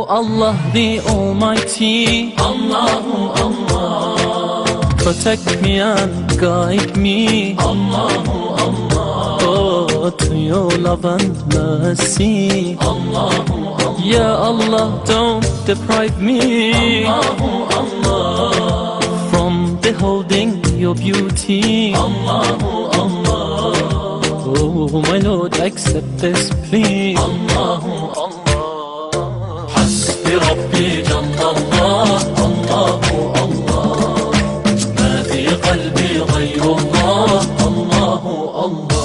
Allah the Almighty, Allahu Allah, protect me and guide me, Allahu Allah, oh, to your love and mercy, Allahu Allah, Ya Allah, don't deprive me, Allahu Allah, from beholding your beauty, Allahu Allah, oh my Lord, accept this plea, Allahu Allah. بربي جل الله، الله الله، ما في قلبي غير الله، الله الله.